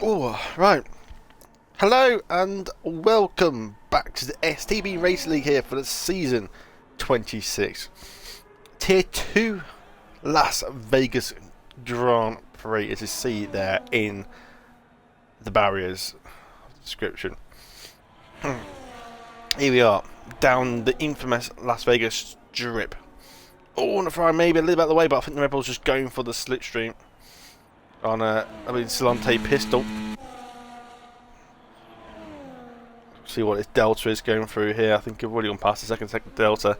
Oh, right. Hello and welcome back to the STB Race League here for the season 26. Tier 2 Las Vegas Grand Prix, as you see there in the barriers description. Here we are, down the infamous Las Vegas Strip. Oh, on the fry, maybe a little bit out of the way, but I think the Red Bull's just going for the slipstream on a Silente pistol. See what this delta is going through here. I think I've already gone past the second delta.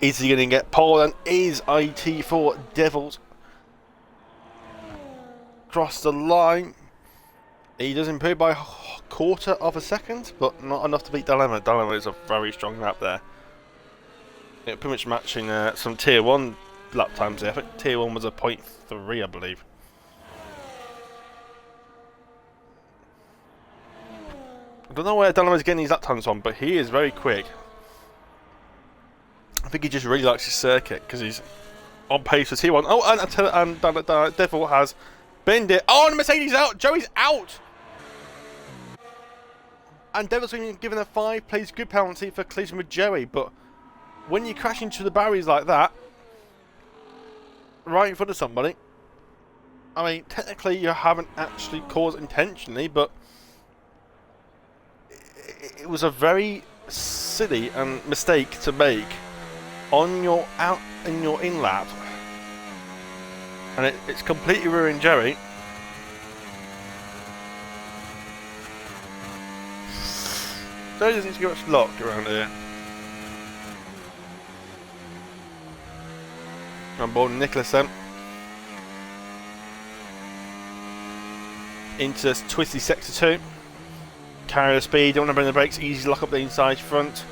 Is he going to get pole? And is IT4 Devils cross the line? He does improve by a quarter of a second, but not enough to beat Dilemma. Dilemma is a very strong lap there. Yeah, pretty much matching some tier 1 lap times there. I think tier 1 was a 0.3, I believe. I don't know where Dilemma's getting these lap times from, but he is very quick. I think he just really likes his circuit because he's on pace for T1. Oh, and Devil has binned it. Oh, and Mercedes out. Joey's out. And Devil's been given a 5-place grid penalty for collision with Joey. But when you crash into the barriers like that, right in front of somebody, I mean, technically you haven't actually caused intentionally, but it was a very silly mistake to make on your in lap, and it's completely ruined Joey. Joey doesn't get much luck around here. On board Nicholas then. Into this twisty sector 2. Carry the speed, don't want to bring the brakes, easy to lock up the inside front.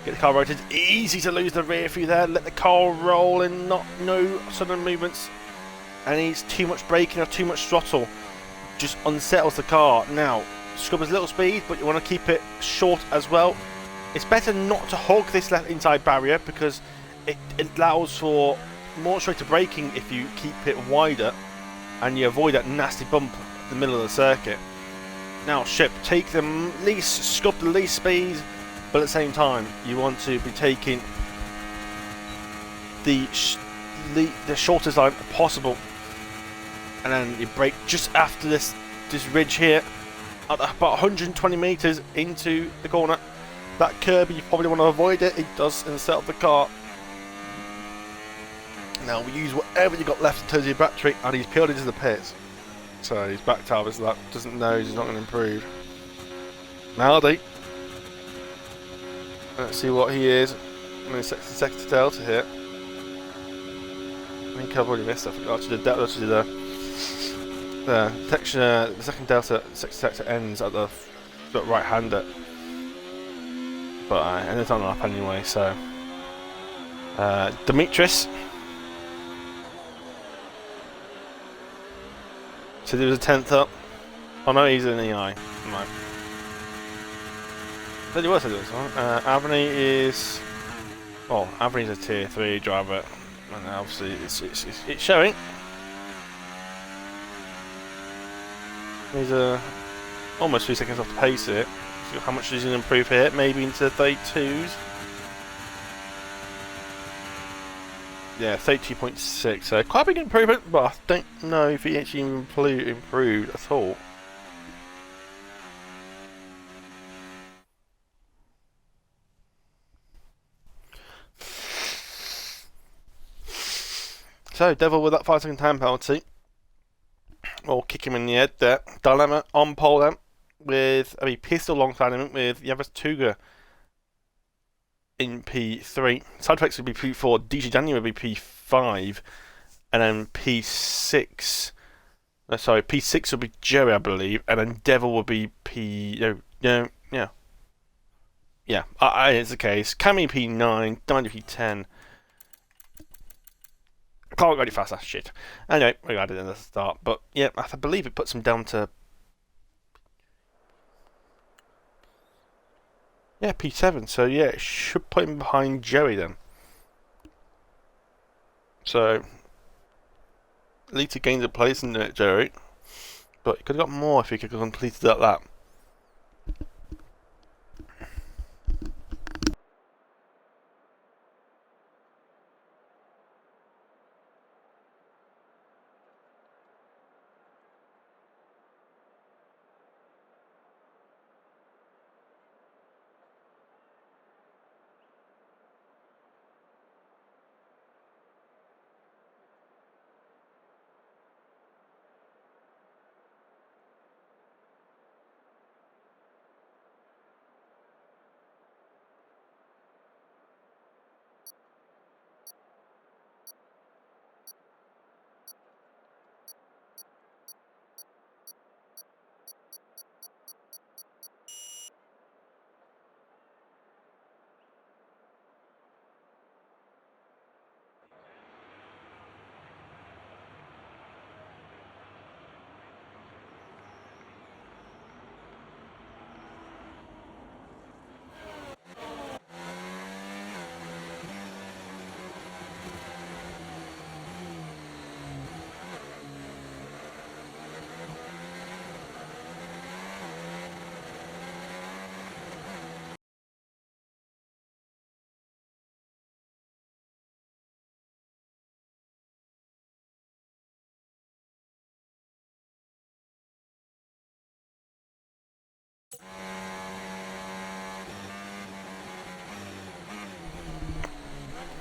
Get the car rotated, easy to lose the rear through there, let the car roll and no sudden movements. And he's too much braking or too much throttle. Just unsettles the car. Now, scrub his little speed, but you want to keep it short as well. It's better not to hog this left inside barrier because it allows for more straighter braking if you keep it wider and you avoid that nasty bump in the middle of the circuit. Now, Ship, take the least, scrub the least speed, but at the same time, you want to be taking the shortest line possible, and then you brake just after this ridge here, at about 120 meters into the corner. That curb, you probably want to avoid it. It does set up the car. Now we use whatever you got left in terms of your battery, and he's peeled into the pits. So he's backed out of his lap, doesn't know he's not going to improve. Maldi. Let's see what he is. I'm going to sector delta here. I think I've already missed it. I forgot to do the second delta sector ends at the right hander. But I ended on the lap anyway, so. Demetrius. So there was a 10th up. Oh no, he's an EI. No. There was Avni is. Oh, Avni's a tier 3 driver, and obviously it's showing. He's almost 3 seconds off the pace here. So how much does he improve here? Maybe into 32s. Yeah, 32.6. So quite a big improvement, but I don't know if he actually improved at all. So, Devil with that 5-second time penalty. Or kick him in the head there. Dilemma on pole then. With a pistol alongside him with Yavis Tuga in P3. Sidetracks would be P4. DJ Daniel would be P5. And then P6. P6 would be Joey, I believe. And then Devil would be Yeah, it's the case. Cammy P9. Danny P10. Can't go any faster. Shit. Anyway, we got it in the start. But yeah, I believe it puts him down to. Yeah, P7. So yeah, it should put him behind Joey then. So, at least he gained a place in it, Jerry. But he could have got more if he could have completed that lap.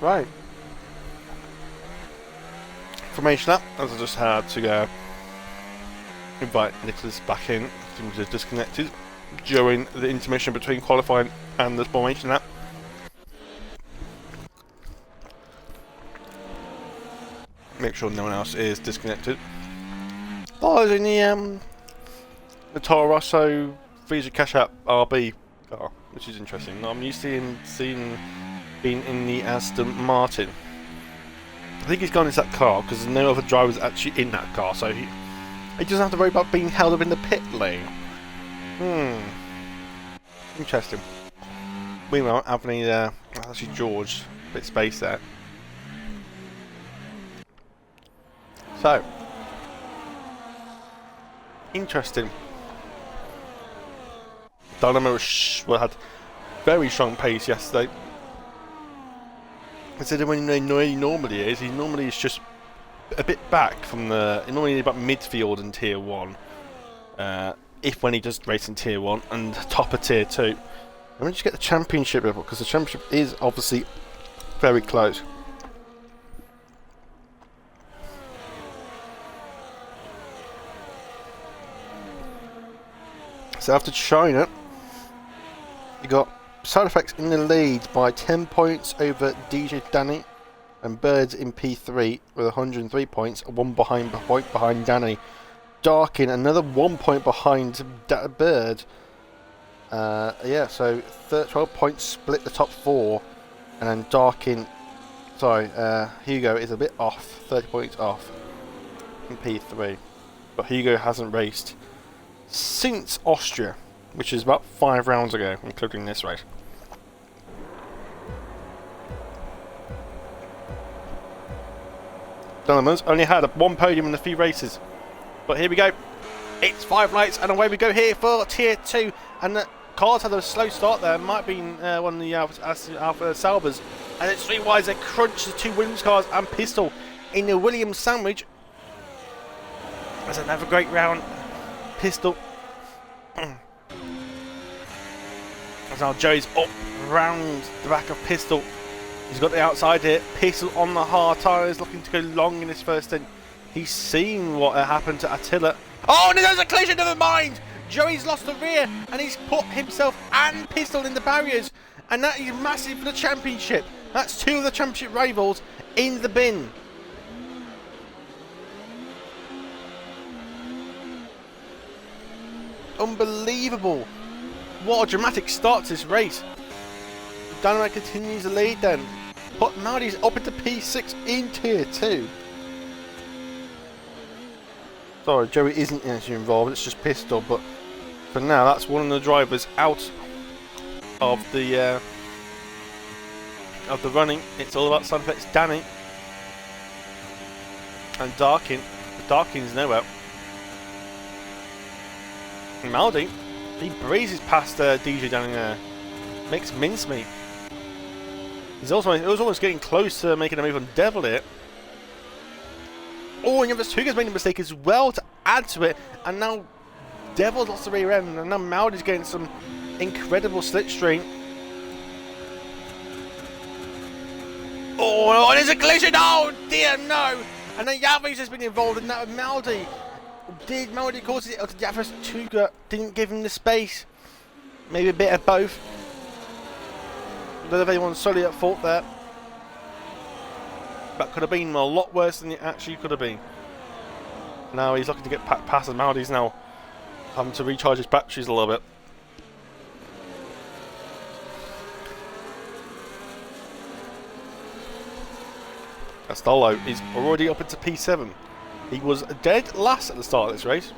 Right. Formation lap, as I just had to go invite Nicholas back in. He was disconnected during the intermission between qualifying and the formation lap. Make sure no one else is disconnected. Following the Toro Rosso Visa Cash App RB car, which is interesting. I'm used to him being in the Aston Martin. I think he's gone into that car because there's no other drivers actually in that car, so he doesn't have to worry about being held up in the pit lane. Interesting. Meanwhile, Anthony there, actually George, bit space there. So, interesting. Dynamo had very strong pace yesterday. Considering when he normally is, he normally is just a bit back from the. Normally about midfield in Tier 1. If when he does race in Tier 1 and top of Tier 2. Let me just get the championship level because the championship is obviously very close. So after China, you got Side Effects in the lead by 10 points over DJ Danny, and Birds in P3 with 103 points, one point behind Danny. Darkin another 1 point behind Bird. Yeah, so 12 points split the top four, and then Darkin, Hugo is a bit off, 30 points off in P3, but Hugo hasn't raced since Austria, which is about 5 rounds ago, including this race. Donovan's only had one podium in a few races, but here we go. It's 5 lights and away we go here for Tier 2, and the cars had a slow start there. Might have been one of the Alpha Salvers, and it's 3 wides. They crunch the 2 Williams cars and Pistol in the Williams sandwich. That's another great round. Pistol. As now Joey's up round the back of Pistol. He's got the outside here. Pistol on the hard tyres, looking to go long in his first stint. He's seen what happened to Attila. Oh, and there's a collision, never mind! Joey's lost the rear, and he's put himself and Pistol in the barriers. And that is massive for the championship. That's 2 of the championship rivals in the bin. Unbelievable. What a dramatic start to this race. Dynamite continues the lead then. But now he's up into P6 in Tier 2. Sorry, Joey isn't actually involved, it's just Pistol, but for now that's one of the drivers out of the running. It's all about Side Effects Danny. And Darkin's nowhere. Maldi, he breezes past DJ down there. Makes mincemeat. He was almost getting close to making a move on Devil here. Oh, and Tuga's made a mistake as well to add to it. And now Devil's lost the rear end. And now Maldi's getting some incredible slipstream. Oh, and there's a collision! Oh dear, no! And then Yavis has been involved in that with Maldi. Did Maldi cause it, or did Yavis Tuga didn't give him the space? Maybe a bit of both. I don't know if anyone's solely at fault there. That could have been a lot worse than it actually could have been. Now he's looking to get past, and Maldi's now having to recharge his batteries a little bit. Astolo is already up into P7. He was dead last at the start of this race.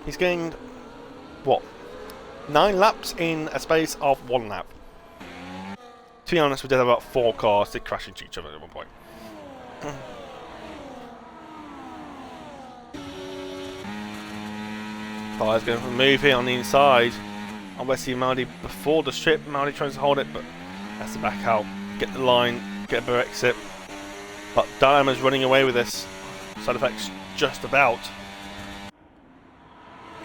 He's gained, what, 9 laps in a space of 1 lap. To be honest, we did have about 4 cars that crashed into each other at one point. Tyler's going for a move here on the inside. On Wesley Maldi before the strip. Maldi tries to hold it, but has to back out. Get the line, get a better exit. But Dilemma's running away with this. Side effects just about.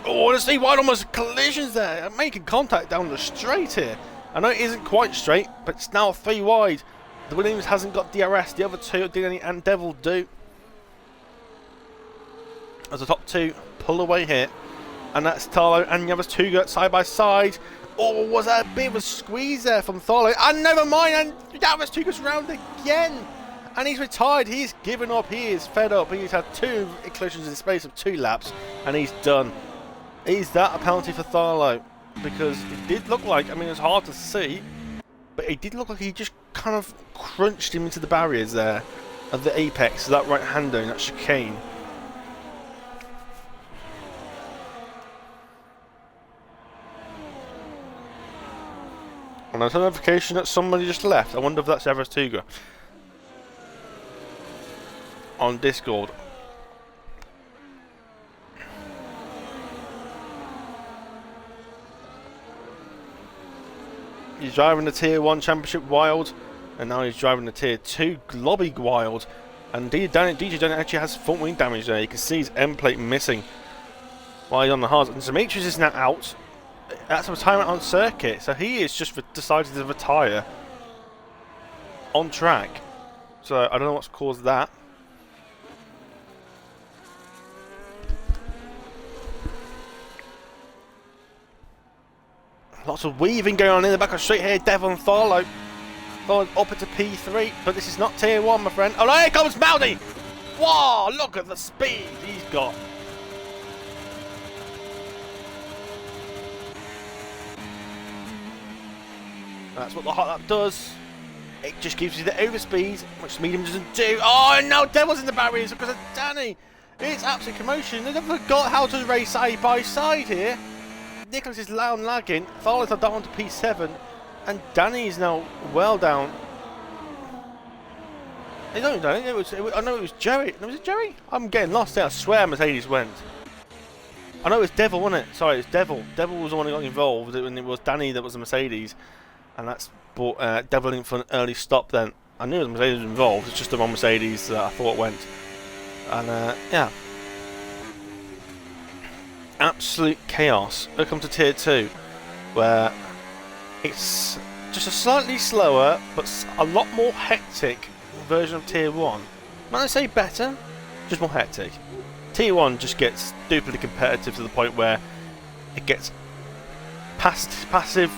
Oh, and see wide almost collisions there. Making contact down the straight here. I know it isn't quite straight, but it's now 3 wide. The Williams hasn't got DRS. The other 2, Dilly and Devil, do. As the top 2 pull away here. And that's Tarlo and Yavis Tuga side by side. Oh, was that a bit of a squeeze there from Tharlo? And never mind, and Yavis Tuga's round again. And he's retired. He's given up. He is fed up. He's had 2 collisions in the space of 2 laps, and he's done. Is that a penalty for Tharlo? Because it did look like, I mean, it was hard to see, but it did look like he just kind of crunched him into the barriers there at the apex of that right-hander in that chicane. And there's a notification that somebody just left. I wonder if that's Everest Tuga on Discord. He's driving the Tier 1 Championship Wild, and now he's driving the Tier 2 Globby Wild. And DJ Daniel actually has front wing damage there. You can see his end plate missing while he's on the hards. And Demetrius is now out. That's a retirement on circuit, so he is just decided to retire on track. So I don't know what's caused that. Lots of weaving going on in the back of the street here. Devon Tharlo going up into P3, but this is not Tier 1, my friend. Oh, no, here comes Maldi! Wow, look at the speed he's got. That's what the hot lap does. It just gives you the overspeed, which medium doesn't do. Oh, and now Devil's in the barriers because of Danny. It's absolute commotion. They never forgot how to race side by side here. Nicholas is lagging. Tharlo's are down to P7, and Danny is now well down. I don't know. I know it was Jerry. Was it Jerry? I'm getting lost there. I swear Mercedes went. I know it was Devil, wasn't it? Sorry, it was Devil. Devil was the one who got involved, and it was Danny that was the Mercedes. And that's brought Devil in for an early stop then. I knew the Mercedes was involved, it's just the one Mercedes that I thought went. And yeah. Absolute chaos. Welcome to Tier 2, where it's just a slightly slower, but a lot more hectic version of Tier 1. Might I say better? Just more hectic. Tier 1 just gets stupidly competitive to the point where it gets passive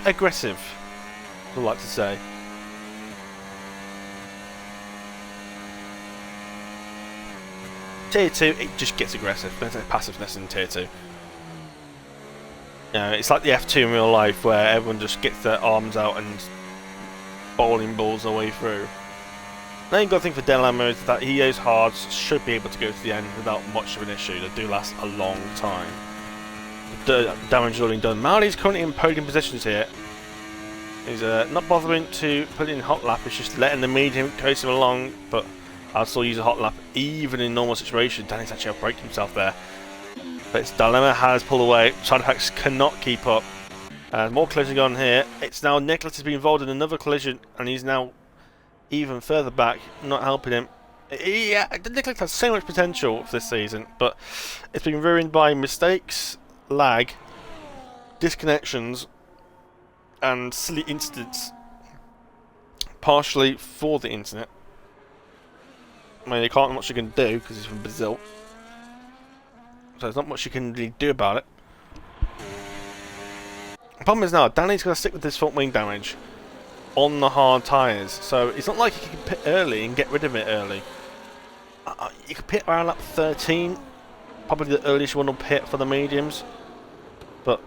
aggressive, I like to say. Tier 2, it just gets aggressive. There's no passiveness in Tier 2. You know, it's like the F2 in real life where everyone just gets their arms out and bowling balls their way through. The only good thing for Delamo is that he goes hard, should be able to go to the end without much of an issue. They do last a long time. The damage is already done. Maldi's currently in podium positions here. He's not bothering to put in hot lap, he's just letting the medium coast him along, but I'll still use a hot lap even in normal situation. Danny's actually outbraked himself there. But its dilemma has pulled away. Side effects cannot keep up. More collision going on here. It's now Nicholas has been involved in another collision, and he's now even further back, not helping him. Yeah, Nicholas has so much potential for this season, but it's been ruined by mistakes, lag, disconnections, and silly incidents. Partially for the internet. I mean, you can't much you can do because he's from Brazil, so there's not much you can really do about it. The problem is now, Danny's going to stick with this front wing damage on the hard tyres, so it's not like he can pit early and get rid of it early. You can pit around lap 13, probably the earliest one will pit for the mediums. But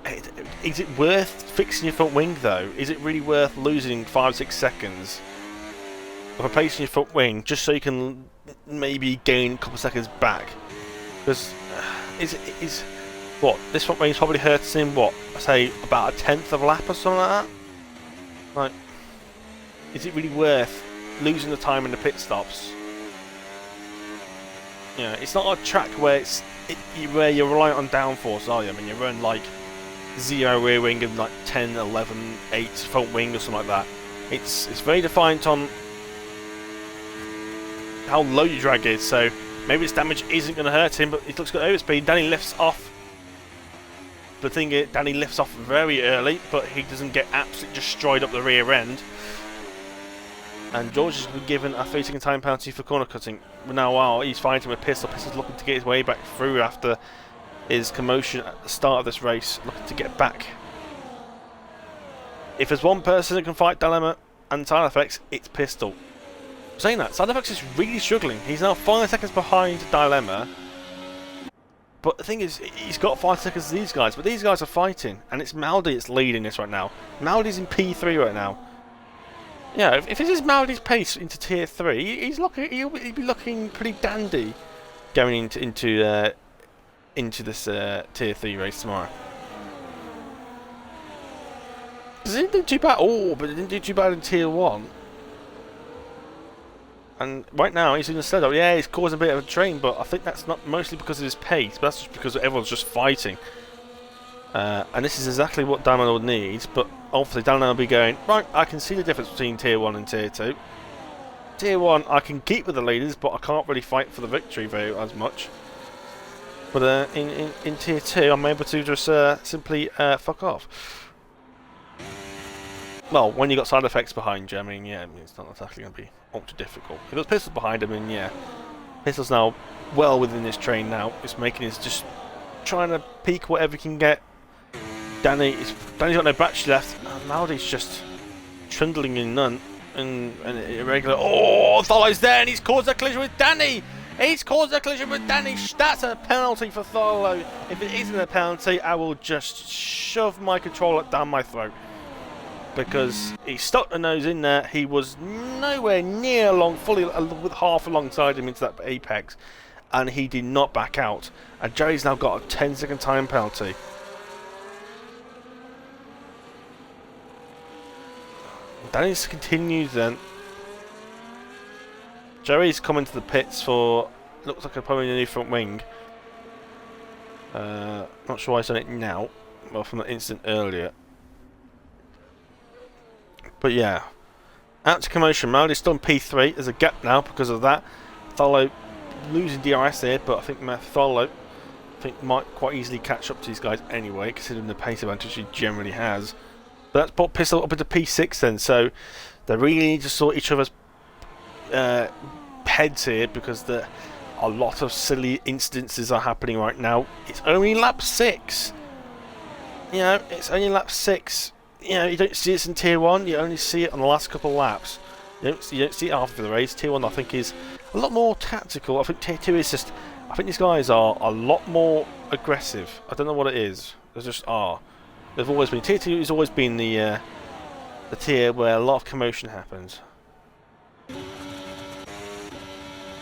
is it worth fixing your front wing though? Is it really worth losing 5-6 seconds of replacing your front wing just so you can maybe gain a couple of seconds back? Because what, this front wing's probably hurting him, what, I say about a 1/10 of a lap or something like that? Like, is it really worth losing the time in the pit stops? You know, it's not a track where where you're reliant on downforce, are you? I mean, you run like 0 rear wing and like 10, 11, 8 front wing or something like that. It's very defined on how low your drag is, so maybe this damage isn't going to hurt him, but it looks good overspeed. Danny lifts off. The thing is, Danny lifts off very early, but he doesn't get absolutely destroyed up the rear end. And George has been given a 3-second time penalty for corner cutting. Now, while he's fighting with Pistol, Pistol's looking to get his way back through after his commotion at the start of this race, looking to get back. If there's one person that can fight Dilemma and Side Effects, it's Pistol. Saying that, Side Effects is really struggling. He's now 5 seconds behind Dilemma. But the thing is, he's got 5 seconds to these guys, but these guys are fighting, and it's Maldi that's leading this right now. Maldi's in P3 right now. Yeah, if this is Maldi's pace into Tier 3, he'll be looking pretty dandy going into this Tier 3 race tomorrow. He didn't do too bad. Oh, but he didn't do too bad in Tier 1. And right now he's in the sled. Yeah, he's causing a bit of a train, but I think that's not mostly because of his pace, but that's just because everyone's just fighting. And this is exactly what Dano needs, but obviously Dano will be going, right, I can see the difference between Tier 1 and Tier 2. Tier 1, I can keep with the leaders, but I can't really fight for the victory as much. But in Tier 2, I'm able to just simply fuck off. Well, when you got Side Effects behind you, I mean, yeah, it's not exactly going to be ultra difficult. If there's Pistols behind him, then yeah. Pistol's now well within this train now. It's making his just trying to peak whatever he can get. Danny's got no battery left. Maldi's just trundling in none and irregular. Oh, Tholo's there and he's caused a collision with Danny. He's caused a collision with Danny. That's a penalty for Tholo. If it isn't a penalty, I will just shove my controller down my throat. Because he stuck the nose in there. He was nowhere near fully with half alongside him into that apex. And he did not back out. And Jerry's now got a 10-second time penalty. Danny's continues then. Jerry's coming to the pits for, looks like probably a new front wing. Not sure why he's done it now. Well, from the incident earlier. But yeah. Out to commotion. Maldi's still in P3. There's a gap now because of that. Tholo losing DRS here, but I think Tholo might quite easily catch up to these guys anyway, considering the pace advantage he generally has. But that's brought Pistol up into P6 then, so they really need to sort each other's heads here because a lot of silly instances are happening right now. It's only lap 6. You know, it's only lap 6. You know, you don't see it in Tier 1, you only see it on the last couple of laps. You don't see it after the race. Tier 1 I think is a lot more tactical. I think Tier 2 is just, I think these guys are a lot more aggressive. I don't know what it is. They just are. They've always been. Tier 2 has always been the tier where a lot of commotion happens.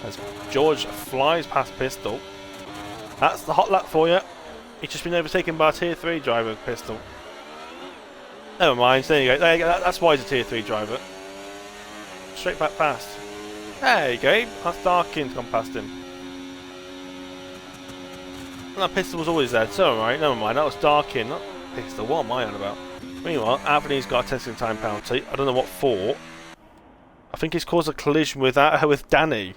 As George flies past Pistol. That's the hot lap for you. He's just been overtaken by a Tier 3 driver, Pistol. Never mind, there you go. There you go. That's why he's a Tier 3 driver. Straight back past. There you go. That's Darkin's gone past him. And that pistol was always there. It's alright, never mind. That was Darkin, not pistol. What am I on about? Meanwhile, Anthony's got a 10 second time penalty. I don't know what for. I think he's caused a collision with Danny.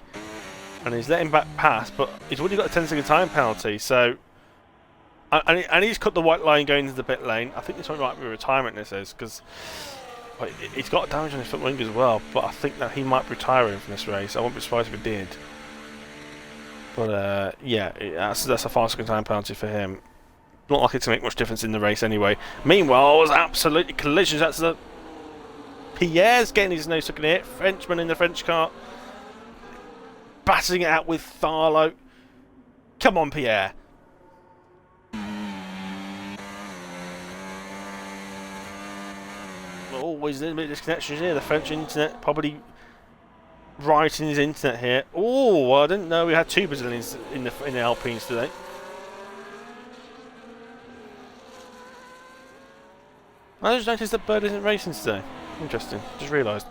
And he's letting back pass, but he's already got a 10 second time penalty, so... And he's cut the white line going into the pit lane. I think this one might be retirement, this is, because... he's got damage on his front wing as well, but I think that he might be retiring from this race. I wouldn't be surprised if he did. But yeah, that's a 5 second time penalty for him. Not likely to make much difference in the race anyway. Meanwhile, it was absolutely collisions. That's the Pierre's getting his nose stuck in here. Frenchman in the French car, battering it out with Tharlo. Come on, Pierre. Always a little bit of disconnection here. The French internet probably writing his internet here. Oh, I didn't know we had 2 Brazilians in the Alpines today. I just noticed that Bird isn't racing today. Interesting. Just realised.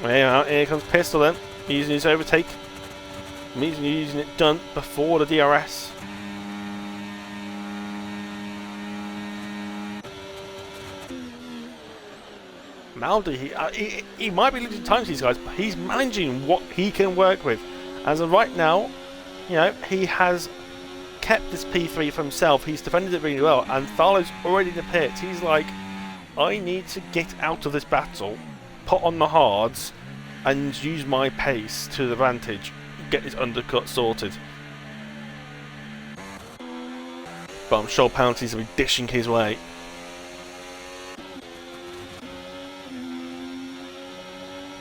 Here comes Pistol then. Using his overtake. Using it done before the DRS. Maldi, he might be losing time to these guys, but he's managing what he can work with. As of right now, you know, he has kept this P3 for himself. He's defended it really well, and Tharlo's already in the pits. He's like, I need to get out of this battle, put on the hards, and use my pace to the advantage. Get this undercut sorted. But I'm sure penalties will be dishing his way.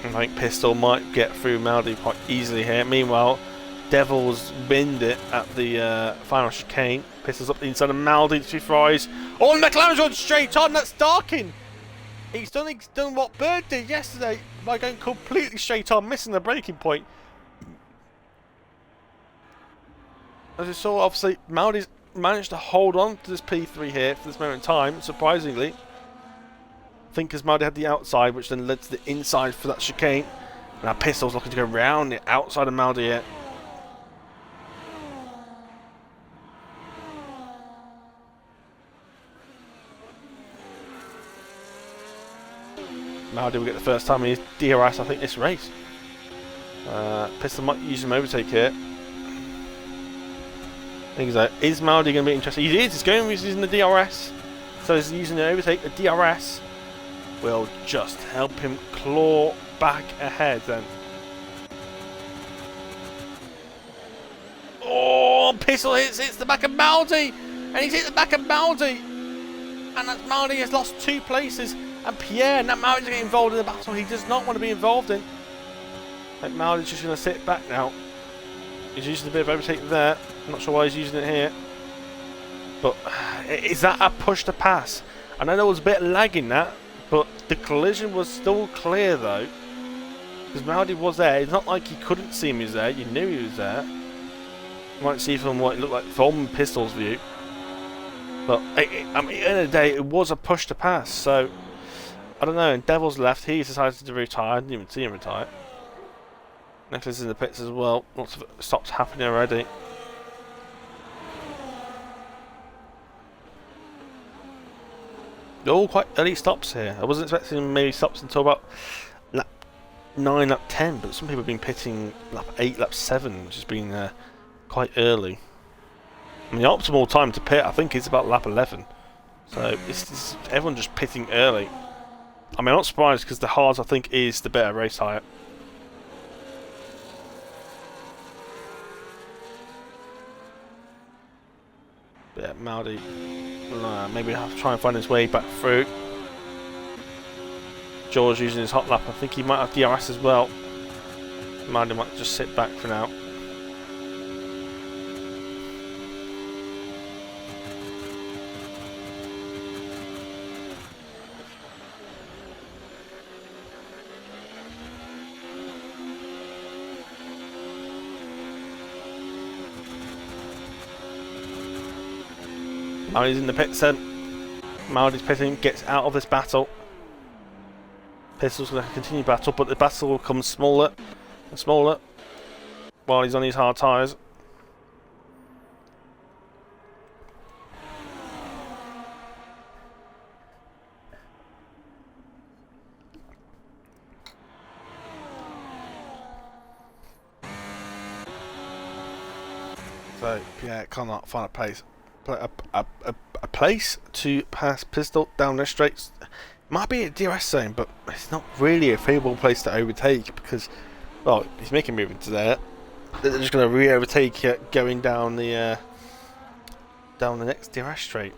I think Pistol might get through Maldi quite easily here. Meanwhile, Devils wind it at the final chicane. Pistol's up the inside of Maldi, 2 fries. Oh, and McLaren's gone straight on. That's Darkin. He's done what Bird did yesterday by going completely straight on, missing the breaking point. As you saw, obviously, Maldi's managed to hold on to this P3 here for this moment in time, surprisingly. I think as Maldi had the outside, which then led to the inside for that chicane. Now Pistol's looking to go round the outside of Maldi here. Maldi will get the first time in his DRS, I think, this race. Pistol might use some overtake here. I think so. Is Maldi going to be interested? He is. He's going using the DRS. So he's using the overtake. The DRS will just help him claw back ahead then. Oh, Pistol hits the back of Maldi, and he's hit the back of Maldi, and that's Maldi has lost 2 places, and Pierre, now Maldi's getting involved in the battle he does not want to be involved in. I think Maldi's just going to sit back now. He's using a bit of overtake there. I'm not sure why he's using it here, but is that a push to pass? I know there was a bit of lag in that, but the collision was still clear though, because Maldi was there. It's not like you couldn't see him. He was there. You knew he was there. You might see from what it looked like from Pistol's view, but I mean, at the end of the day, it was a push to pass. So I don't know. And Devil's left. He decided to retire. I didn't even see him retire. Nicholas is in the pits as well. Lots of stops happening already. They're all quite early stops here. I wasn't expecting maybe stops until about lap 9, lap 10, but some people have been pitting lap 8, lap 7, which has been quite early. I mean, the optimal time to pit, I think, is about lap 11. So it's everyone just pitting early. I mean, I'm not surprised because the hards, I think, is the better race tyre. But yeah, Maldi. Maybe I'll have to try and find his way back through. George using his hot lap. I think he might have DRS as well. Maldi might just sit back for now. Maldi's in the pits then. Maldi's pitting, gets out of this battle. Pistol's going to continue battle, but the battle will become smaller and smaller while he's on his hard tyres. So Pierre cannot find a place to pass Pistol down the straights. Might be a DRS zone, but it's not really a favourable place to overtake because, well, he's making a move into there. They're just going to re-overtake it going down the next DRS straight.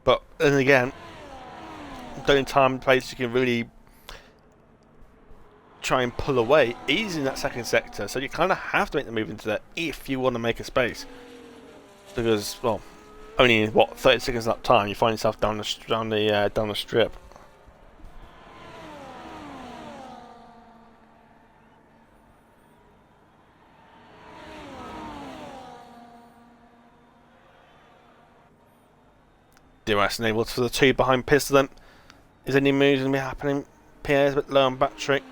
But then again, the only time and place you can really try and pull away is in that second sector, so you kind of have to make the move into there if you want to make a space. Because, well, only in what 30 seconds lap time you find yourself down the strip. DRS enabled for the two behind Pistol then. Is any moves going to be happening? Pierre's a bit low on battery.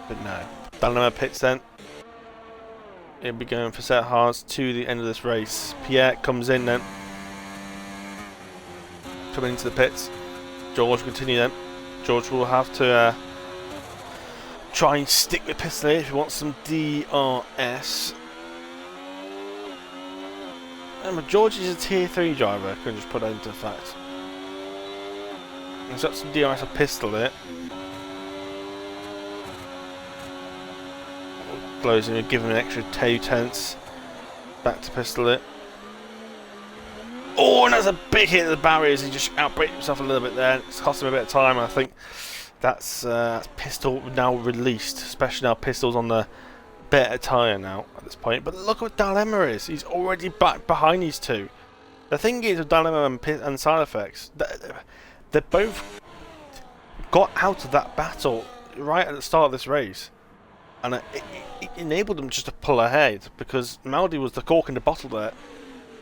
But no. Dynamo pits then. He'll be going for set hards to the end of this race. Pierre comes in then. Coming into the pits. George will continue then. George will have to try and stick with Pistol if he wants some DRS. George is a tier 3 driver, I can just put that into fact. He's got some DRS of Pistol there. Closing and giving him an extra 2 tenths. Back to Pistol there. Oh, and that's a big hit at the barriers. He just outbraked himself a little bit there. It's cost him a bit of time. I think that's Pistol now released, especially now Pistol's on the better tyre now at this point. But look what Dilemma is. He's already back behind these two. The thing is with Dilemma and Side Effects, they both got out of that battle right at the start of this race. And it enabled them just to pull ahead because Maldi was the cork in the bottle there.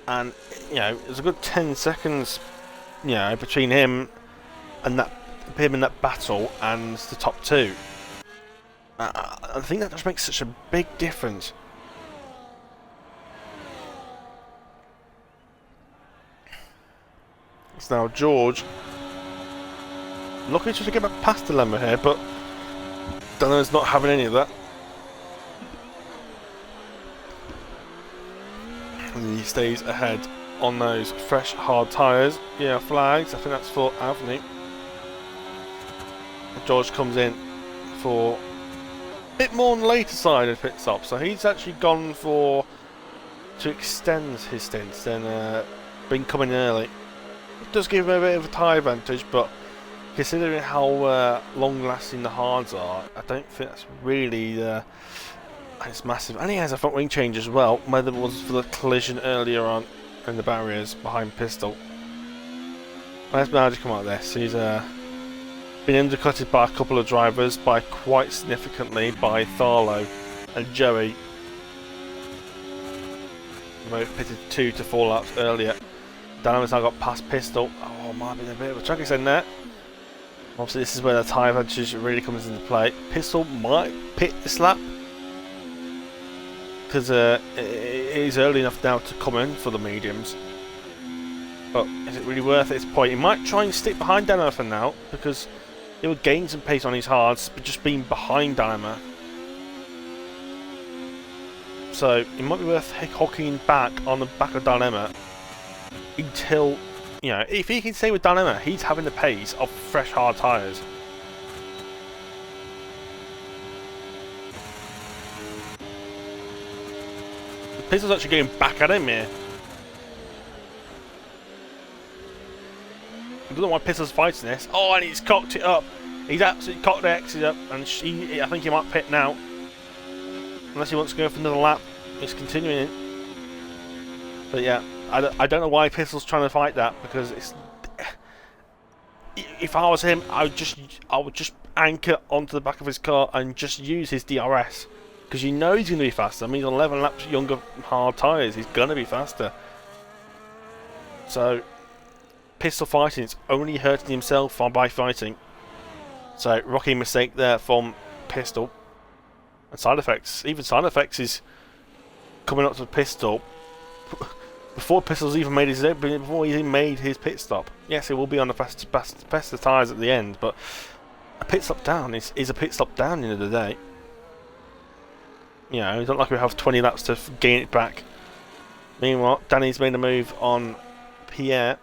And, you know, it was a good 10 seconds, you know, between him and in that battle and the top two. I think that just makes such a big difference. So now George looking to get back past Dilemma here, but Dilemma's not having any of that. And he stays ahead on those fresh hard tyres. Yeah, flags. I think that's for Avenue. George comes in for a bit more on the later side of pit stop, so he's actually gone for to extend his stints than been coming early. It does give him a bit of a tyre advantage, but considering how long-lasting the hards are, I don't think that's really it's massive. And he has a front wing change as well, whether it was for the collision earlier on in the barriers behind Pistol. Let's manage to come out of this. He's been undercutted by a couple of drivers, by quite significantly by Tharlo and Joey. Both pitted 2 to 4 laps earlier. Dynamic's now got past Pistol. Oh, might be a bit of a track extend there. Obviously, this is where the tyre advantage really comes into play. Pistol might pit this lap because it is early enough now to come in for the mediums. But is it really worth it at this point? He might try and stick behind Dynamo for now because it would gain some pace on his hards, but just being behind Dynamo. So it might be worth hocking back on the back of Dilemma until, you know, if he can stay with Dilemma, he's having the pace of fresh hard tyres. The Pistol's actually getting back at him here. I don't know why Pistol's fighting this. Oh, and he's cocked it up. He's absolutely cocked the exit up, and I think he might pit now. Unless he wants to go for another lap. He's continuing it. But yeah, I don't know why Pistol's trying to fight that, because it's... If I was him, I would just anchor onto the back of his car and just use his DRS. Because you know he's going to be faster. I mean, he's on 11 laps younger hard tyres. He's going to be faster. So Pistol fighting, it's only hurting himself by fighting. So rookie mistake there from Pistol. And side effects, even side effects is coming up to Pistol before Pistol's even made before he even made his pit stop. Yes, it will be on the faster tyres at the end, but a pit stop down is a pit stop down at the end of the day. You know, it's not like we have 20 laps to gain it back. Meanwhile, Danny's made a move on Pierre.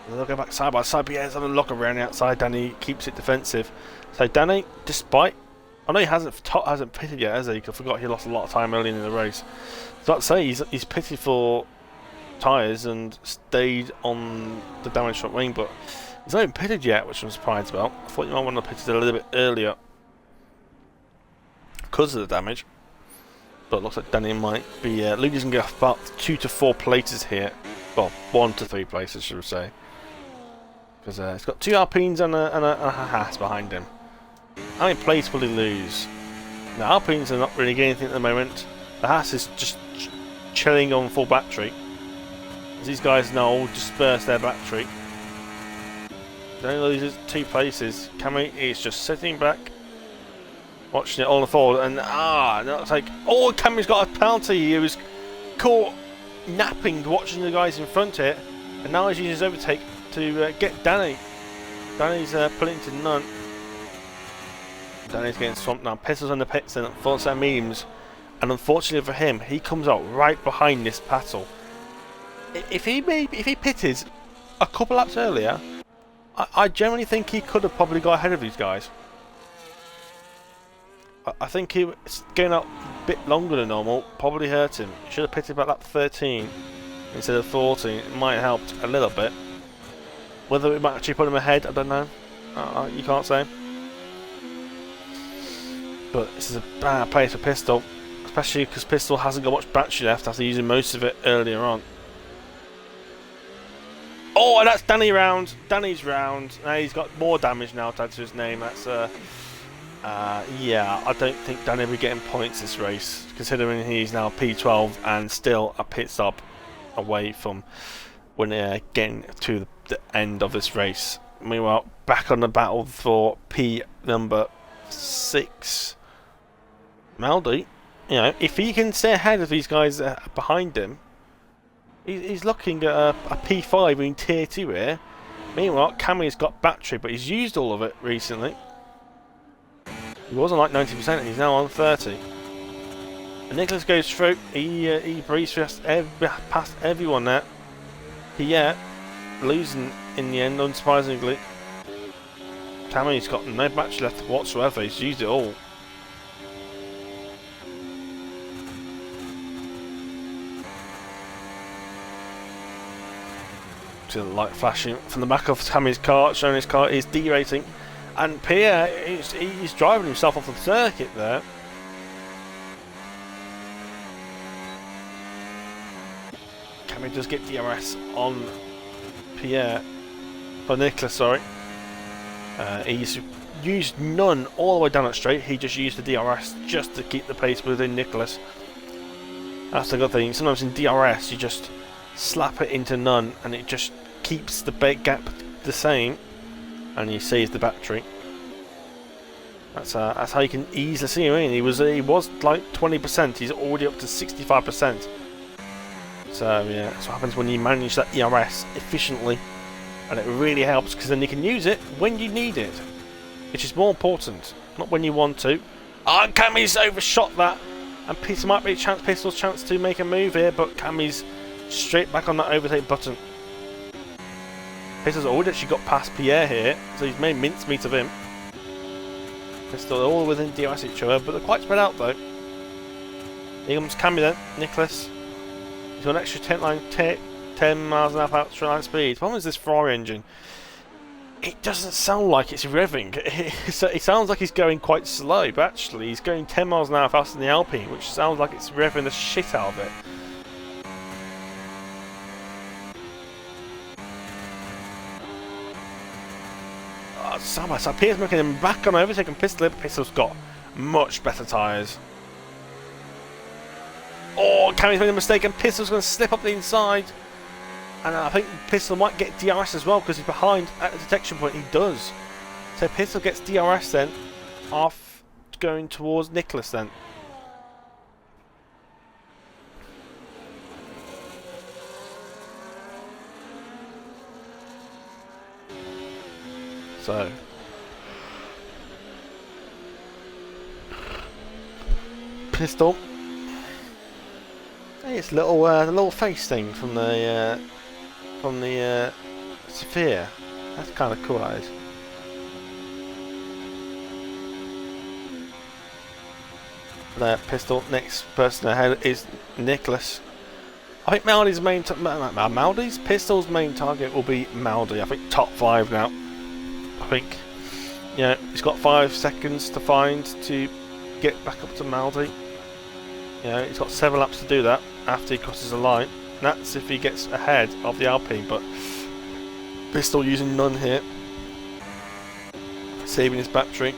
They'll go back side by side. Pierre's having a look around the outside. Danny keeps it defensive. So Danny, despite, I know he hasn't pitted yet, has he? I forgot he lost a lot of time early in the race. So I'd say he's pitted for tyres and stayed on the damaged front wing, but he's not even pitted yet, which I'm surprised about. I thought you might want to pitted a little bit earlier because of the damage. But it looks like Danny might be losing about 2 to 4 places here. Well, 1 to 3 places, should we say. Because he's got 2 Alpines and a Haas behind him. How many places will he lose? The Alpines are not really getting anything at the moment. The Haas is just chilling on full battery. As these guys now all disperse their battery. Danny loses 2 places. Cammy is just sitting back, watching it all unfold, and it's like, Cammy's got a penalty. He was caught napping, watching the guys in front here, and now he's using his overtake to get Danny. Danny's pulling into none. Danny's getting swamped now. Pistol's on the pits and full set of mediums, and unfortunately for him, he comes out right behind this battle. If he pitted a couple laps earlier, I generally think he could have probably got ahead of these guys. I think he was going out a bit longer than normal, probably hurt him. He should have pitted about lap 13 instead of 14. It might have helped a little bit. Whether it might actually put him ahead, I don't know. You can't say. But this is a bad place for Pistol, especially because Pistol hasn't got much battery left after using most of it earlier on. Oh, and that's Danny round. Danny's round. Now he's got more damage now to add to his name. That's yeah, I don't think Danny will be getting points this race, considering he's now P12 and still a pit stop away from when they're getting to the end of this race. Meanwhile, back on the battle for P number 6. Maldi, you know, if he can stay ahead of these guys behind him, he's looking at a P5 in tier 2 here. Meanwhile, Cammy's got battery, but he's used all of it recently. He was on like 90%, he's now on 30. And Nicholas goes through, he breezes past everyone there. Pierre losing in the end, unsurprisingly. Cammy's got no battery left whatsoever, he's used it all. See the light flashing from the back of Cammy's car, showing his car is derating. And Pierre, he's driving himself off the circuit there. Cammy does get DRS on Pierre. Oh, Nicholas, sorry. He's used none all the way down that straight. He just used the DRS just to keep the pace within Nicholas. That's the good thing. Sometimes in DRS, you just slap it into none and it just keeps the gap the same. And you save the battery. That's how you can easily see him in. He was like 20%. He's already up to 65%. So yeah, that's what happens when you manage that ERS efficiently, and it really helps because then you can use it when you need it, which is more important, not when you want to. Oh, Cammy's overshot that, and Peter might be Pistol's chance to make a move here, but Cammy's straight back on that overtake button. Pistol's already actually got past Pierre here, so he's made mincemeat of him. Pistol all within DRS each other, but they're quite spread out though. Here comes Cammy then, Nicholas. He's got an extra 10 miles an hour out line speed. The problem is this Ferrari engine. It doesn't sound like it's revving. It sounds like he's going quite slow, but actually he's going 10 miles an hour faster than the Alpine, which sounds like it's revving the shit out of it. Side by side, Pierre's making him back on overtaking Pistol, but Pistol's got much better tyres. Oh, Cammy's made a mistake and Pistol's going to slip up the inside. And I think Pistol might get DRS as well because he's behind at the detection point. He does. So Pistol gets DRS then, off going towards Nicholas then. So Pistol. Hey, it's little the little face thing from the sphere. That's kind of cool, that is. There, Pistol. Next person ahead is Nicholas. I think Pistol's main target will be Maldi. I think top 5 now. I think, yeah, he's got 5 seconds to get back up to Maldi. You know, he's got 7 laps to do that after he crosses the line. And that's if he gets ahead of the Alpine, but Pistol using none here, saving his battery.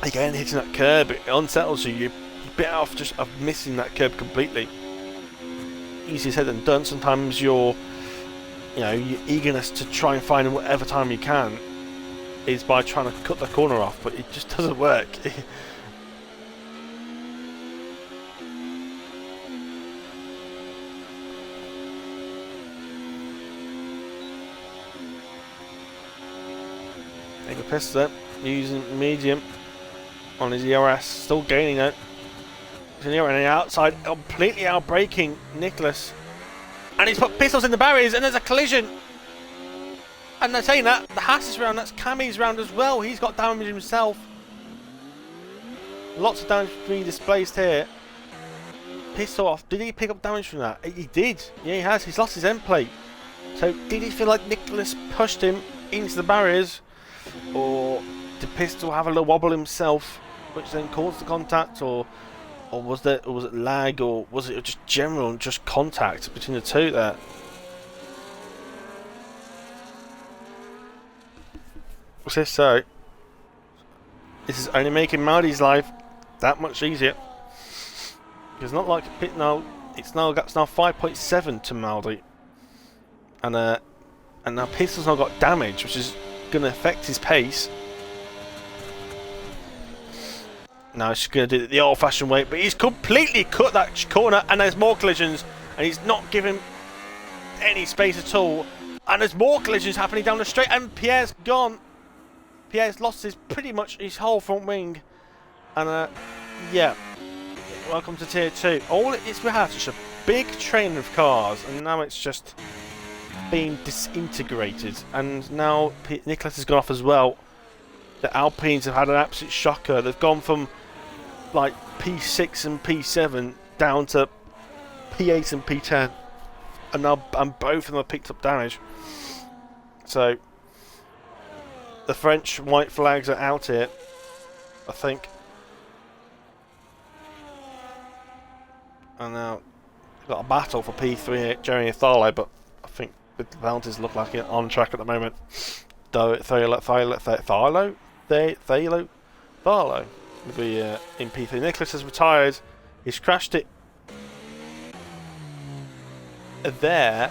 Again, hitting that curb, it unsettles you. You're a bit off just of missing that curb completely. Easier said than done. Sometimes your eagerness to try and find whatever time you can is by trying to cut the corner off, but it just doesn't work. Take a Pistol using medium on his ERS, still gaining it. He's in the outside, completely outbraking Nicholas. And he's put Pistols in the barriers, and there's a collision. And they're saying that, the Haas is round, that's Cammy's round as well. He's got damage himself. Lots of damage being displaced here. Pistol off. Did he pick up damage from that? He did. Yeah, he has. He's lost his end plate. So, did he feel like Nicholas pushed him into the barriers? Or did Pistol have a little wobble himself, which then caused the contact? Or was it lag? Or was it just general contact between the two there? What's this so? This is only making Maldi's life that much easier. It's not like Pit now. It's now 5.7 to Maldi, and now Pistol's now got damage, which is going to affect his pace. Now he's going to do it the old-fashioned way, but he's completely cut that corner, and there's more collisions, and he's not giving any space at all. And there's more collisions happening down the straight, and Pierre's gone. Pierre's lost pretty much his whole front wing, and yeah, welcome to Tier 2. All it is, we have just a big train of cars, and now it's just being disintegrated. And now Nicholas has gone off as well. The Alpines have had an absolute shocker. They've gone from like P6 and P7 down to P8 and P10, and now both of them have picked up damage. So the French white flags are out here, I think. And now we've got a battle for P3 here, Jeremy and Tharlo, but I think the penalties look like it on track at the moment. Though Tharlo will be in P3. Nicholas has retired. He's crashed it there.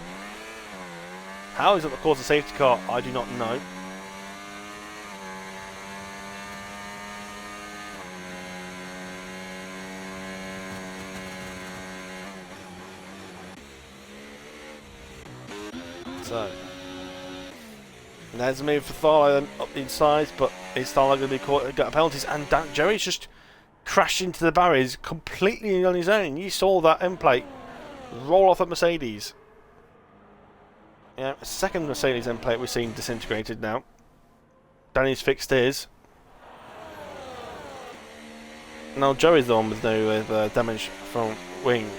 How he's not the cause of safety car, I do not know. So, and there's a move for Tharlo up the inside, but is Tharlo going to be caught? Got penalties, and Jerry's just crashed into the barriers completely on his own. You saw that end plate roll off at Mercedes. Yeah, second Mercedes end plate we've seen disintegrated now. Danny's fixed his. Now Joey's the one with no damage from wing.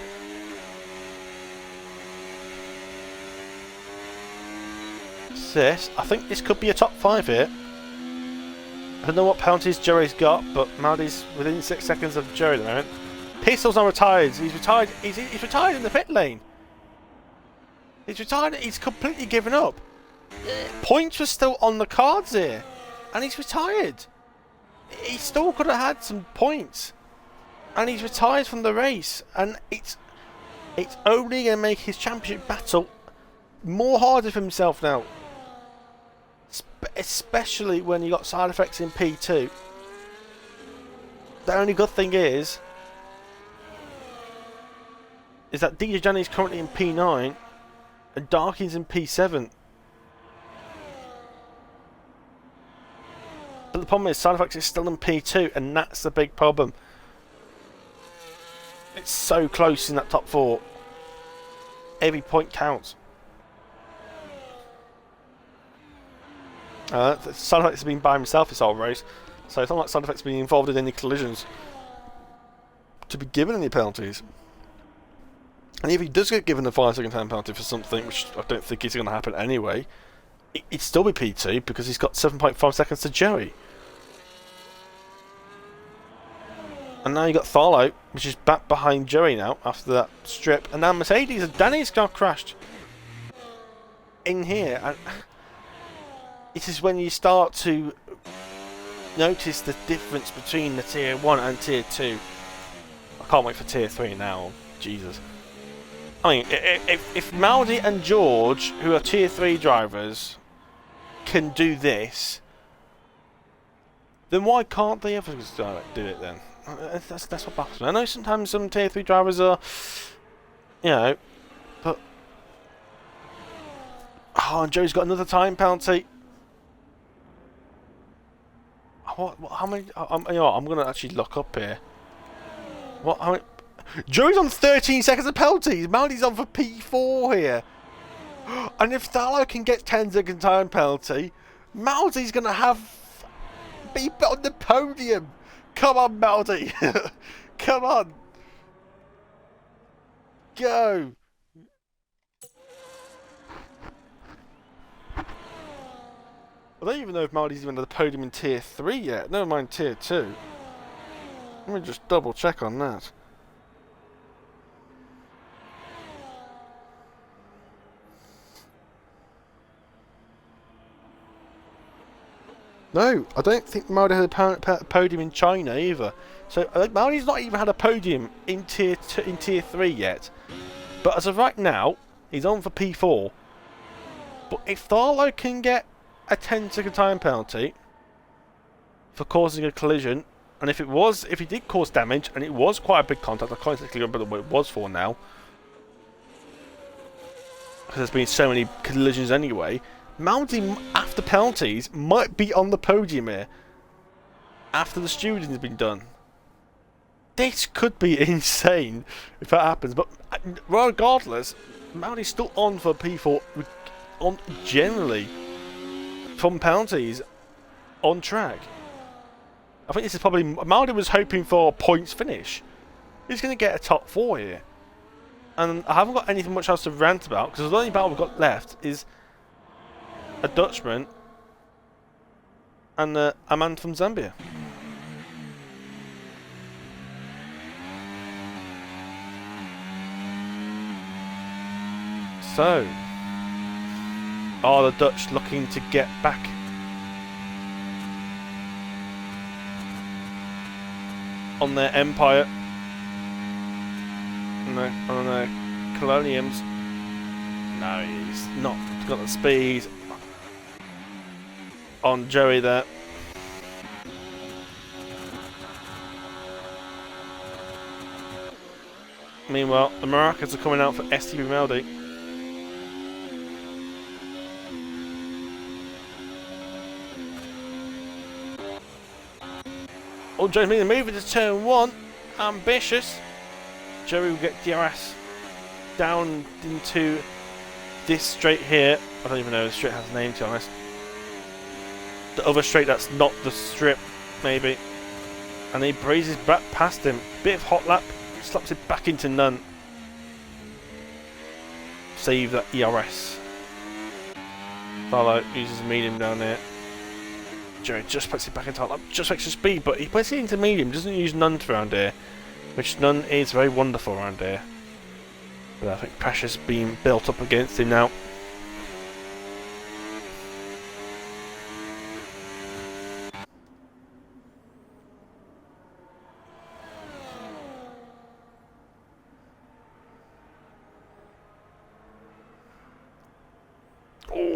This, I think this could be a top 5 here. I don't know what penalties Jerry's got, but Maldi's within 6 seconds of Jerry at the moment. Pistol's not retired. He's retired. He's retired in the pit lane. He's retired. He's completely given up. Points were still on the cards here, and he's retired. he still could have had some points. And he's retired from the race. And it's only going to make his championship battle more harder for himself now. Especially when you got side effects in P2. The only good thing is that DJ Johnny's currently in P9 and Darkin's in P7. But the problem is side effects is still in P2, and that's the big problem. It's so close in that top 4. Every point counts. Side effects has been by himself this whole race, so it's not like side effects being involved in any collisions to be given any penalties. And if he does get given a 5-second time penalty for something, which I don't think is going to happen anyway, it'd still be P2 because he's got 7.5 seconds to Joey. And now you got Tharlo, which is back behind Joey now after that strip, and now Mercedes and Danny's car crashed in here. And it is when you start to notice the difference between the Tier 1 and Tier 2. I can't wait for Tier 3 now. Jesus. I mean, if Maldi and George, who are Tier 3 drivers, can do this, then why can't the others do it then? That's what baffles me. I know sometimes some Tier 3 drivers are, you know, but... Oh, and Joe's got another time penalty. How many? You know what, I'm going to actually look up here. How many? Joey's on 13 seconds of penalties. Maldi's on for P4 here. And if Tharlo can get 10-second time penalty, Maldi's going to be on the podium. Come on, Maldi. Come on. Go. I don't even know if Maldi's even on the podium in Tier 3 yet. Never mind Tier 2. Let me just double check on that. No, I don't think Maldi had a podium in China either. So I think Maldi's not even had a podium in Tier 3 yet. But as of right now, he's on for P4. But if Tharlo can get a 10-second time penalty for causing a collision, and if he did cause damage, and it was quite a big contact, I can't exactly remember what it was for now, because there's been so many collisions anyway. Maldi, after penalties, might be on the podium here after the stewarding has been done. This could be insane if that happens, but regardless, Maldi's still on for P4 generally from penalties on track. I think this is probably... Maldi was hoping for a points finish. He's going to get a top 4 here. And I haven't got anything much else to rant about, because the only battle we've got left is a Dutchman and a man from Zambia. So, are the Dutch looking to get back on their empire, on their coloniums? No, he's not got the speed on Joey there. Meanwhile, the Maracas are coming out for STB Melody. Oh, Joey's making the move into turn 1. Ambitious. Joey will get DRS down into this straight here. I don't even know if the straight has a name, to be honest. The other straight that's not the strip, maybe. And he breezes back past him. Bit of hot lap. Slaps it back into none. Save that ERS. Tharlo uses medium down there. Joey just puts it back into hot lap. Just extra speed, but he puts it into medium. Doesn't use none around here. Which none is very wonderful around here. But I think pressure's being built up against him now.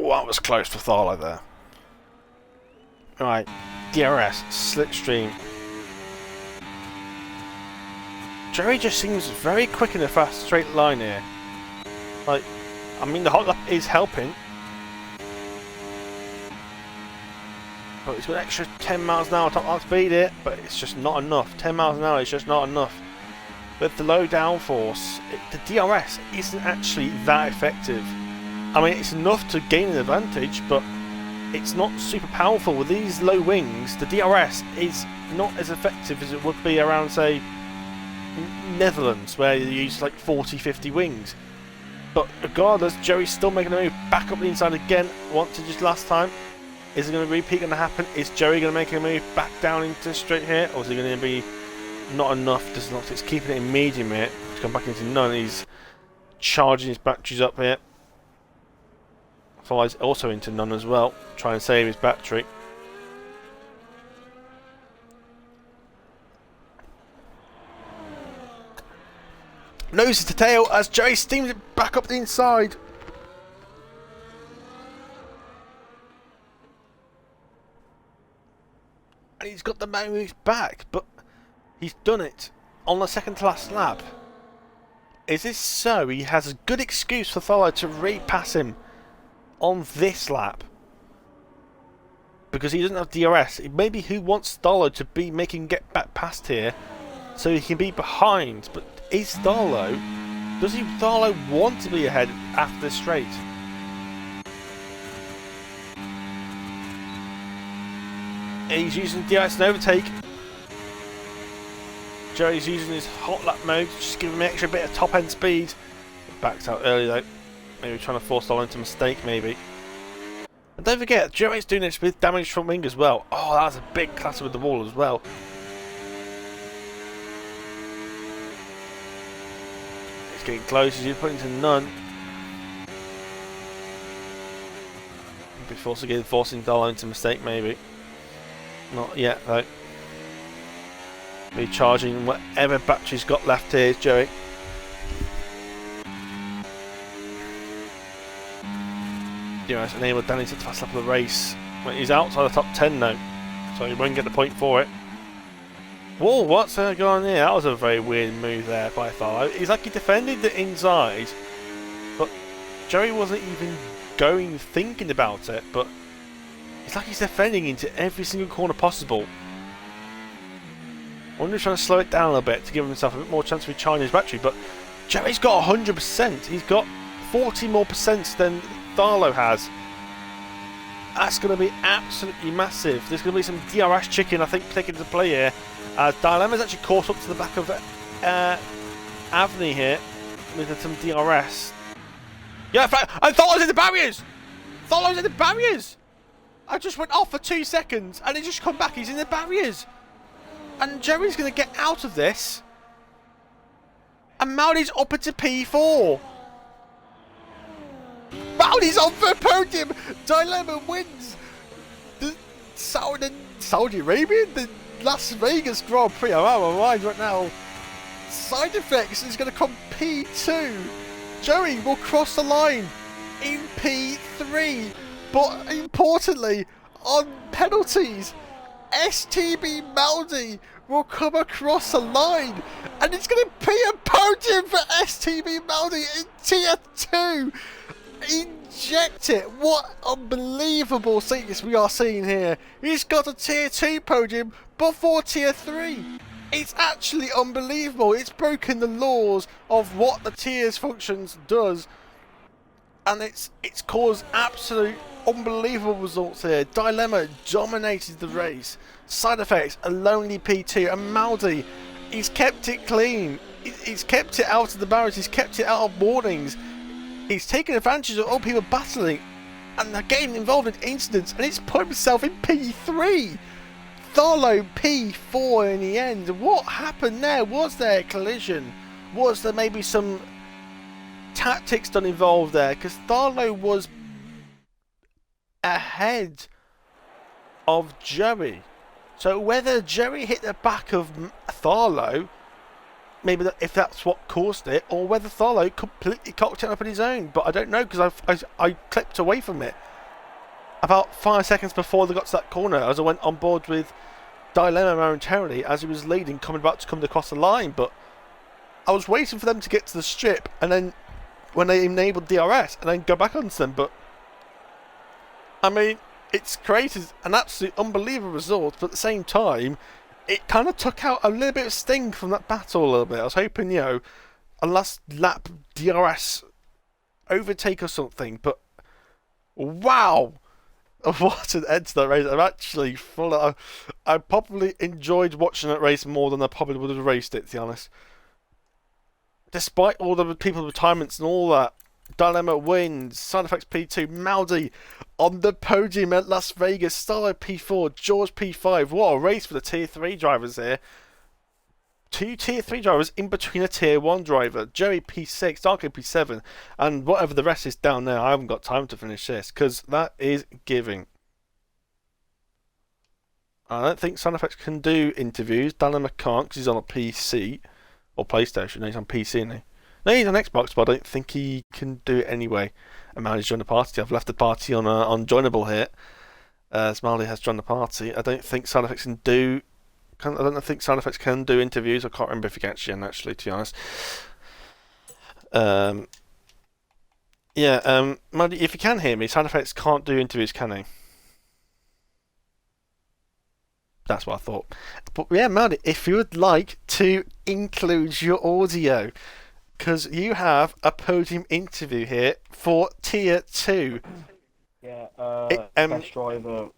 Oh, that was close for Tharlo there. Right, DRS, slipstream. Joey just seems very quick in a fast straight line here. Like, I mean, the hot lap is helping. But he's got an extra 10 miles an hour top lap speed here, but it's just not enough. 10 miles an hour is just not enough. With the low downforce, the DRS isn't actually that effective. I mean, it's enough to gain an advantage, but it's not super powerful. With these low wings, the DRS is not as effective as it would be around, say, Netherlands, where you use like 40-50 wings. But regardless, Joey's still making a move back up the inside again, once just last time. Is it going to repeat going to happen? Is Joey going to make a move back down into straight here, or is it going to be not enough? Just not. It's keeping it in medium here. He's gone back into none. He's charging his batteries up here. Flies also into none as well. Try and save his battery. Noses to tail as Joey steams it back up the inside. And he's got the moves back, but he's done it on the second to last lap. Is this so? He has a good excuse for Tharlo to repass him on this lap. Because he doesn't have DRS. Maybe who wants Tharlo to be making get back past here so he can be behind, but is Tharlo? Does Tharlo want to be ahead after the straight? He's using DRS and overtake. Joey's using his hot lap mode, just giving him an extra bit of top end speed. Backs out early though. Maybe trying to force Tharlo into a mistake, maybe. And don't forget, Joey's doing this with damaged front wing as well. Oh, that was a big clatter with the wall as well. Getting close as you put into none. Before again forcing Tharlo into mistake, maybe. Not yet though. Be charging whatever battery's got left here is Joey. DRS enabled Danny to fast lap of the race. Well, he's outside the top 10 now, so he won't get the point for it. Whoa, what's going on here? That was a very weird move there by Tharlo. He's like he defended the inside, but Joey wasn't even thinking about it, but it's like he's defending into every single corner possible. I wonder if he's trying to slow it down a little bit to give himself a bit more chance of recharging his battery, but Joey's got 100%. He's got 40 more percent than Tharlo has. That's going to be absolutely massive. There's going to be some DRS chicken, I think, taking into play here. Dilemma's actually caught up to the back of Avni here with some DRS. Yeah, I thought I was in the barriers! Thought I was in the barriers! I just went off for 2 seconds and it just come back. He's in the barriers. And Joey's going to get out of this. And Maudi's up into P4. Maudi's on for a podium. Dilemma wins the Saudi Arabia, the Las Vegas Grand Prix. I'm out of my mind right now. Side effects is going to come P2. Joey will cross the line in P3. But importantly, on penalties, STB Maldi will come across the line. And it's going to be a podium for STB Maldi in Tier 2. Inject it. What unbelievable scenes we are seeing here. He's got a Tier 2 podium before Tier 3. It's actually unbelievable. It's broken the laws of what the tiers functions does. And it's caused absolute unbelievable results here. Dilemma dominated the race. Side effects, a lonely P2. And Maldi, he's kept it clean. He's kept it out of the barriers. He's kept it out of warnings. He's taken advantage of all people battling and getting involved in incidents. And he's put himself in P3. Tharlo P4 in the end. What happened there? Was there a collision? Was there maybe some tactics done involved there? Because Tharlo was ahead of Joey. So whether Joey hit the back of Tharlo, maybe if that's what caused it, or whether Tharlo completely cocked it up on his own. But I don't know because I clipped away from it. about 5 seconds before they got to that corner, as I went on board with Dilemma momentarily as he was leading, coming about to come across the line, but I was waiting for them to get to the strip, and then when they enabled DRS, and then go back onto them. But I mean, it's created an absolute unbelievable result, but at the same time, it kind of took out a little bit of sting from that battle a little bit. I was hoping, a last lap DRS overtake or something, but wow! What an end to that race. I'm actually full of... I probably enjoyed watching that race more than I probably would have raced it, to be honest. Despite all the people's retirements and all that, Dilemma wins, Side Effects P2, Maldi on the podium at Las Vegas, Starlight P4, George P5. What a race for the Tier 3 drivers here. 2 Tier 3 drivers in between a Tier 1 driver. Joey P6, Darko P7, and whatever the rest is down there. I haven't got time to finish this, because that is giving. I don't think Sound Effects can do interviews. Dilemma can't, because he's on a PC. Or PlayStation. No, he's on PC, isn't he? No, he's on Xbox, but I don't think he can do it anyway. And Maldi's joined the party. I've left the party on joinable here. As Maldi has joined the party. I don't think Sound Effects can do... I don't think Sound Effects can do interviews. I can't remember if he can actually, to be honest. Maldi, if you can hear me, Sound Effects can't do interviews, can he? That's what I thought. But yeah, Maldi, if you would like to include your audio, because you have a podium interview here for Tier 2. Yeah, best driver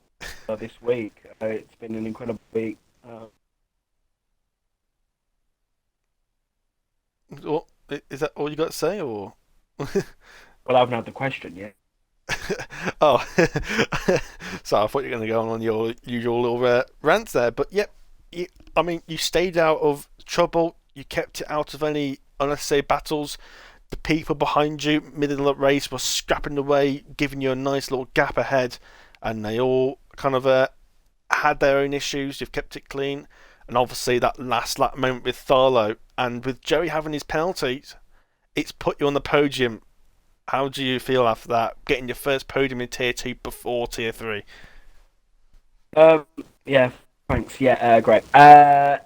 this week. It's been an incredible week. Is that all you got to say, or? Well, I haven't had the question yet. Oh, so I thought you were going to go on your usual little rant there, but yep, you stayed out of trouble, you kept it out of any unnecessary battles. The people behind you, middle of the race, were scrapping away, giving you a nice little gap ahead, and they all kind of had their own issues. You've kept it clean, and obviously that last lap moment with Tharlo, and with Joey having his penalties, it's put you on the podium. How do you feel after that, getting your first podium in Tier 2 before Tier 3? Yeah, thanks. Yeah, great. Yeah.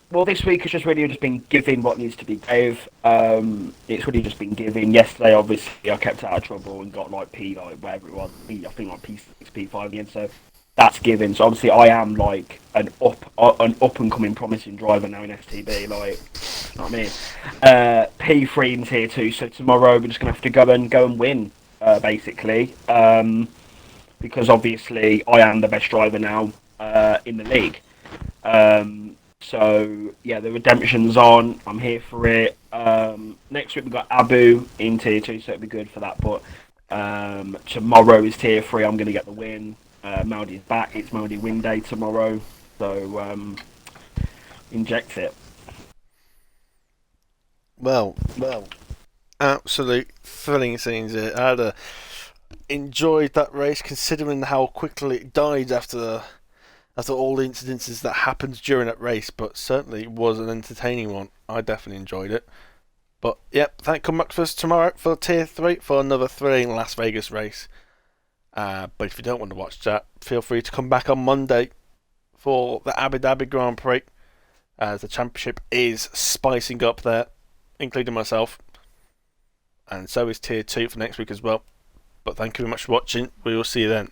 Well, this week has just really been giving what needs to be gave. It's really just been giving. Yesterday, obviously, I kept out of trouble and got whatever it was. I think P6, P5 again. So that's given. So obviously, I am like an up and coming promising driver now in STB. Like, you know what I mean? P3 in Tier 2. So tomorrow we're just gonna have to go and win, basically. Because obviously I am the best driver now in the league. So yeah, the redemption's on. I'm here for it. Next week we've got Abu in Tier 2, so it'll be good for that. But tomorrow is Tier 3. I'm going to get the win. Maldi's back. It's Maldi win day tomorrow. So inject it. Well, absolute thrilling scenes here. I enjoyed that race, considering how quickly it died after all the incidences that happened during that race, but certainly was an entertaining one. I definitely enjoyed it. But yep, come back to us tomorrow for Tier 3 for another thrilling Las Vegas race. But if you don't want to watch that, feel free to come back on Monday for the Abu Dhabi Grand Prix, as the championship is spicing up there, including myself. And so is Tier 2 for next week as well. But thank you very much for watching. We will see you then.